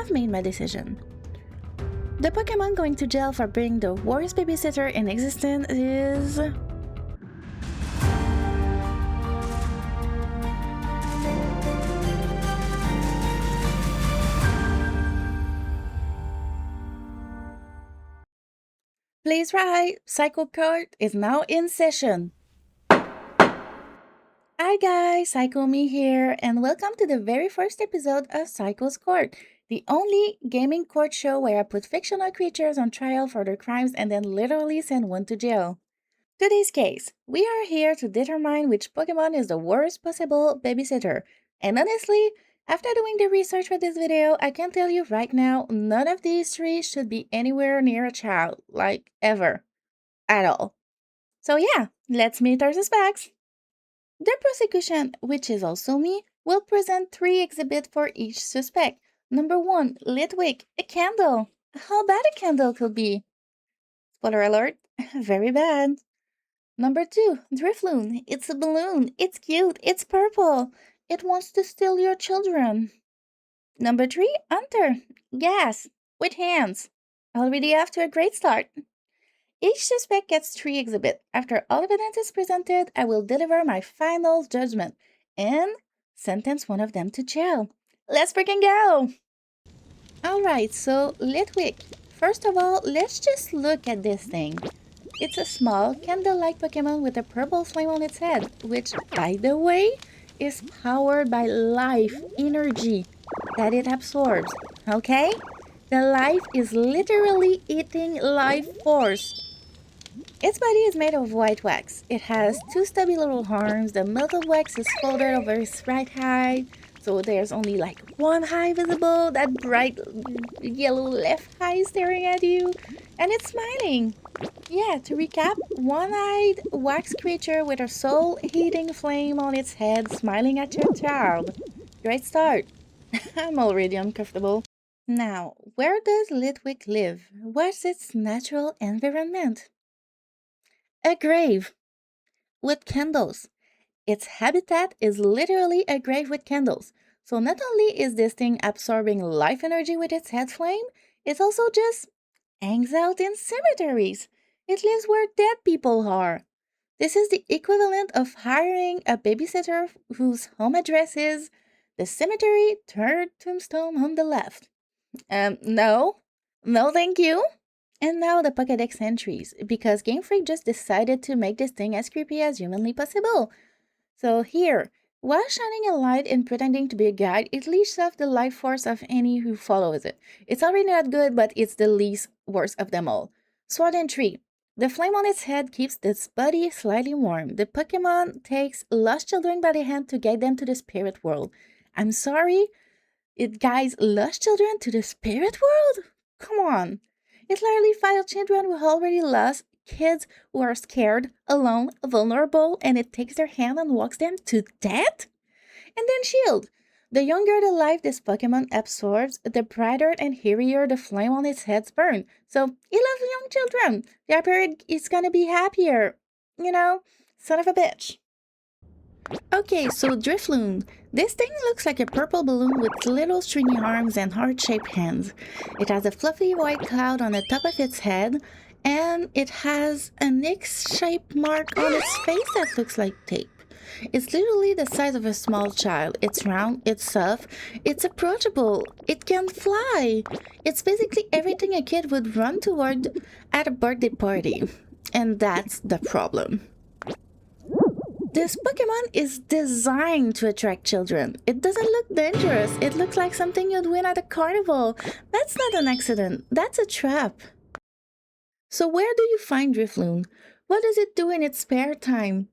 have made my decision. The Pokemon going to jail for being the worst babysitter in existence is... Please right, Psycho Court is now in session. Hi guys, Psyc-Homey here, and welcome to the very first episode of Psycho's Court, the only gaming court show where I put fictional creatures on trial for their crimes and then literally send one to jail. Today's case, we are here to determine which Pokemon is the worst possible babysitter. And honestly, after doing the research for this video, I can tell you right now, none of these three should be anywhere near a child, like ever, at all. So yeah, let's meet our suspects. The prosecution, which is also me, will present 3 exhibits for each suspect. Number 1, Litwick, a candle. How bad a candle could be? Spoiler alert, very bad. Number 2, Drifloon, it's a balloon, it's cute, it's purple. It wants to steal your children. Number 3, Hunter, gas, with hands. Already off to a great start. Each suspect gets 3 exhibits. After all evidence is presented, I will deliver my final judgment and sentence one of them to jail. Let's freaking go! Alright, so Litwick. First of all, let's just look at this thing. It's a small, candle-like Pokemon with a purple flame on its head, which, by the way, is powered by life energy that it absorbs, okay? The life is literally eating life force. Its body is made of white wax. It has 2 stubby little arms. The melted wax is folded over its right eye, so there's only like 1 eye visible, that bright yellow left eye staring at you, and it's smiling. Yeah, to recap, one-eyed wax creature with a soul-eating flame on its head smiling at your child. Great start. I'm already uncomfortable. Now, where does Litwick live? What's its natural environment? A grave with candles. Its habitat is literally a grave with candles. So not only is this thing absorbing life energy with its head flame, it also just hangs out in cemeteries. It lives where dead people are. This is the equivalent of hiring a babysitter whose home address is the cemetery, 3rd tombstone on the left. No, thank you. And now the Pokédex entries, because Game Freak just decided to make this thing as creepy as humanly possible. So here, while shining a light and pretending to be a guide, it leashes off the life force of any who follows it. It's already not good, but it's the least worst of them all. Sword and Tree. The flame on its head keeps its body slightly warm. The Pokemon takes lost children by the hand to guide them to the spirit world. I'm sorry, it guides lost children to the spirit world? Come on. It literally files children who already lost, kids who are scared, alone, vulnerable, and it takes their hand and walks them to death? And then Shield. The younger the life this Pokemon absorbs, the brighter and hairier the flame on its head burns. So, it loves young children. The happier it's gonna be happier. You know, son of a bitch. Okay, so Drifloon. This thing looks like a purple balloon with little stringy arms and heart-shaped hands. It has a fluffy white cloud on the top of its head, and it has an X-shaped mark on its face that looks like tape. It's literally the size of a small child. It's round, it's soft, it's approachable, it can fly. It's basically everything a kid would run toward at a birthday party. And that's the problem. This Pokemon is designed to attract children. It doesn't look dangerous. It looks like something you'd win at a carnival. That's not an accident. That's a trap. So where do you find Drifloon? What does it do in its spare time?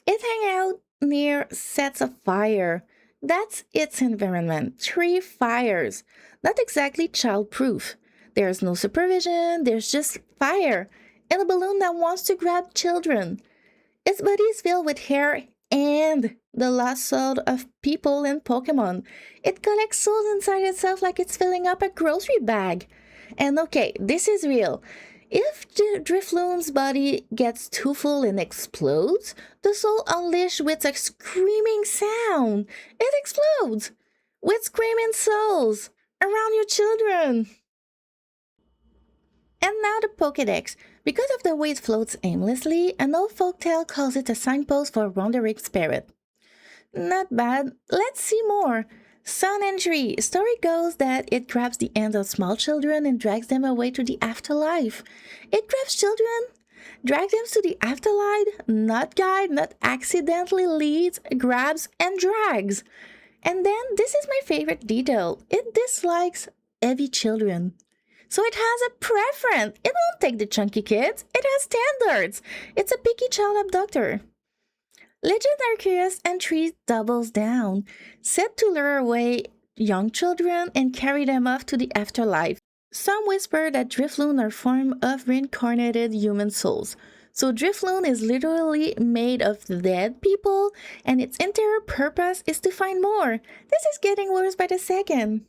It hangs out near sets of fire. That's its environment. 3 fires. Not exactly child-proof. There's no supervision. There's just fire. And a balloon that wants to grab children. Its body is filled with hair and the lost soul of people and Pokemon. It collects souls inside itself like it's filling up a grocery bag. And okay, this is real. If Drifloon's body gets too full and explodes, the soul unleashed with a screaming sound. It explodes with screaming souls. around your children. And now the Pokédex. Because of the way it floats aimlessly, an old folktale calls it a signpost for a wandering spirit. Not bad. Let's see more. Sun entry. Story goes that it grabs the hands of small children and drags them away to the afterlife. It grabs children, drags them to the afterlife, not guide, not accidentally leads, grabs, and drags. And then, this is my favorite detail. It dislikes heavy children. So it has a preference. It won't take the chunky kids. It has standards. It's a picky child abductor. Legend Arceus entry doubles down, set to lure away young children and carry them off to the afterlife. Some whisper that Drifloon are form of reincarnated human souls. So Drifloon is literally made of dead people, and its entire purpose is to find more. This is getting worse by the second.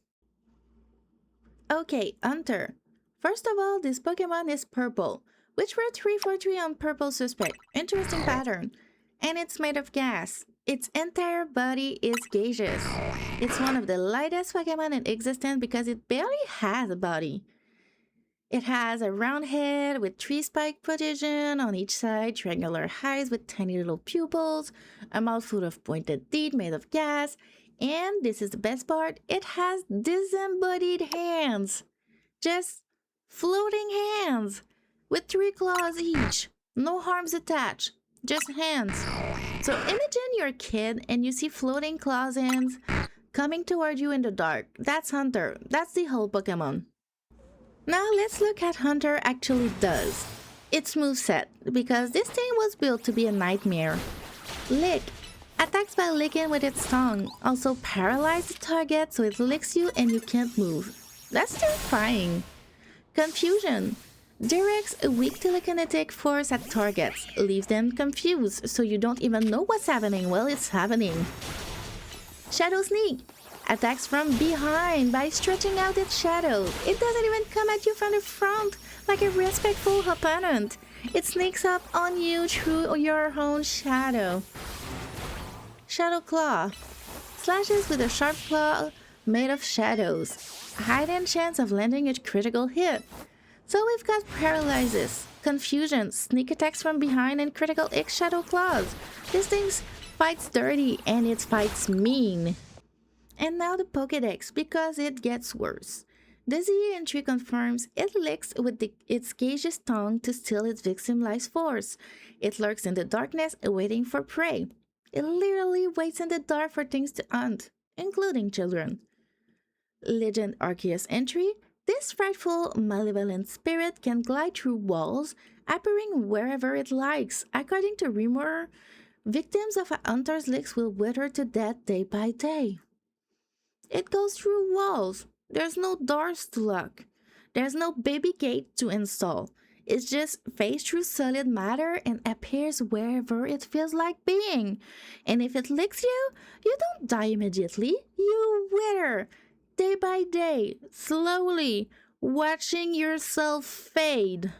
Okay, Hunter. First of all, this Pokemon is purple, which were 3 for 3 on purple suspect. Interesting pattern. And it's made of gas. Its entire body is gaseous. It's one of the lightest Pokemon in existence because it barely has a body. It has a round head with 3 spike protrusion on each side, triangular eyes with tiny little pupils, a mouthful of pointed teeth made of gas, and this is the best part, it has disembodied hands. Just floating hands with 3 claws each. No arms attached. Just hands. So imagine you're a kid and you see floating claws hands coming toward you in the dark. That's Hunter. That's the whole Pokemon. Now let's look at Hunter actually does. Its moveset, because this thing was built to be a nightmare. Lick. Attacks by licking with its tongue. Also paralyze the target so it licks you and you can't move. That's terrifying. Confusion. Directs a weak telekinetic force at targets, leaves them confused so you don't even know what's happening while it's happening. Shadow Sneak. Attacks from behind by stretching out its shadow. It doesn't even come at you from the front like a respectful opponent. It sneaks up on you through your own shadow. Shadow Claw. Slashes with a sharp claw made of shadows. High chance of landing a critical hit. So we've got paralysis, confusion, sneak attacks from behind, and critical X Shadow Claws. This thing fights dirty and it fights mean. And now the Pokédex, because it gets worse. The Z entry confirms it licks with its gaseous tongue to steal its victim's life force. It lurks in the darkness waiting for prey. It literally waits in the dark for things to hunt, including children. Legend Arceus entry. This frightful, malevolent spirit can glide through walls, appearing wherever it likes. According to rumor, victims of a hunter's licks will wither to death day by day. It goes through walls. There's no doors to lock. There's no baby gate to install. It just fades through solid matter and appears wherever it feels like being. And if it licks you, you don't die immediately. You wither. Day by day, slowly, watching yourself fade.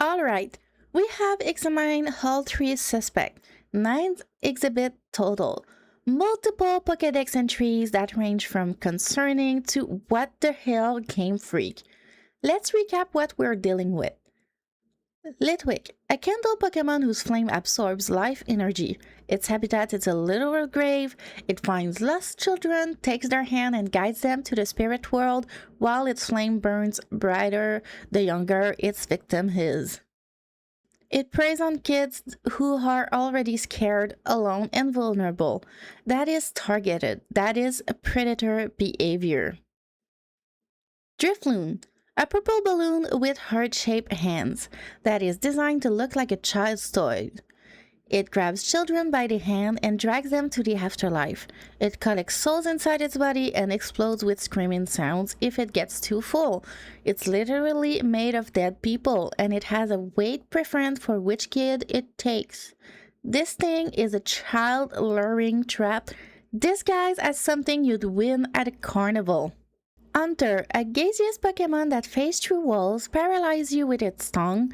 Alright, we have examined all 3 suspects, 9 exhibit total, multiple Pokédex entries that range from concerning to what the hell game freak. Let's recap what we're dealing with. Litwick, a candle Pokemon whose flame absorbs life energy. Its habitat is a literal grave. It finds lost children, takes their hand and guides them to the spirit world, while its flame burns brighter the younger its victim is. It preys on kids who are already scared, alone, and vulnerable. That is targeted. That is a predator behavior. Drifloon, a purple balloon with heart-shaped hands that is designed to look like a child's toy. It grabs children by the hand and drags them to the afterlife. It collects souls inside its body and explodes with screaming sounds if it gets too full. It's literally made of dead people, and it has a weight preference for which kid it takes. This thing is a child luring trap disguised as something you'd win at a carnival. Hunter, a gaseous Pokemon that fades through walls, paralyzes you with its tongue,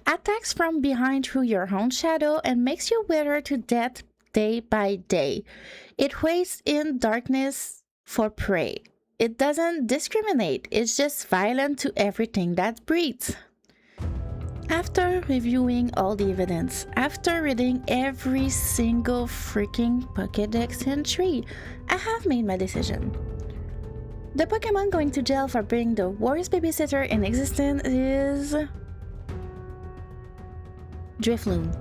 attacks from behind through your own shadow, and makes you wither to death day by day. It waits in darkness for prey. It doesn't discriminate, it's just violent to everything that breathes. After reviewing all the evidence, after reading every single freaking Pokédex entry, I have made my decision. The Pokemon going to jail for being the worst babysitter in existence is Drifloon.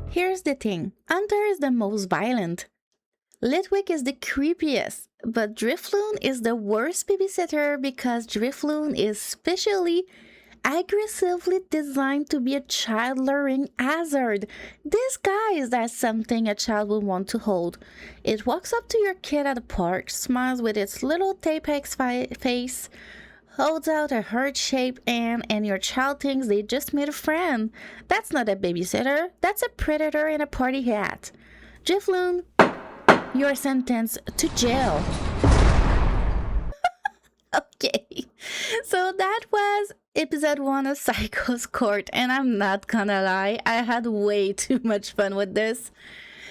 Here's the thing, Hunter is the most violent. Litwick is the creepiest, but Drifloon is the worst babysitter because Drifloon is specially aggressively designed to be a child-luring hazard. Disguised as something a child would want to hold. It walks up to your kid at the park, smiles with its little Tapex face, holds out a heart-shaped hand, and your child thinks they just made a friend. That's not a babysitter, that's a predator in a party hat. Drifloon, you're sentenced to jail. Okay, so that was episode 1 of Psycho's Court, and I'm not gonna lie, I had way too much fun with this.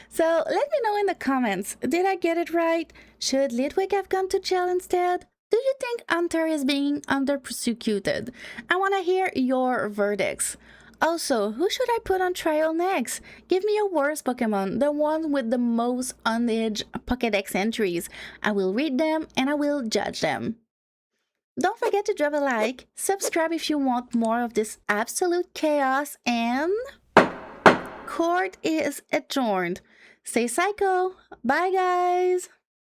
So let me know in the comments, did I get it right? Should Litwick have gone to jail instead? Do you think Hunter is being under-prosecuted? I want to hear your verdicts. Also, who should I put on trial next? Give me a worst Pokemon, the one with the most on-edge Pokédex entries. I will read them and I will judge them. Don't forget to drop a like, subscribe if you want more of this absolute chaos, and court is adjourned. Stay psycho. Bye, guys.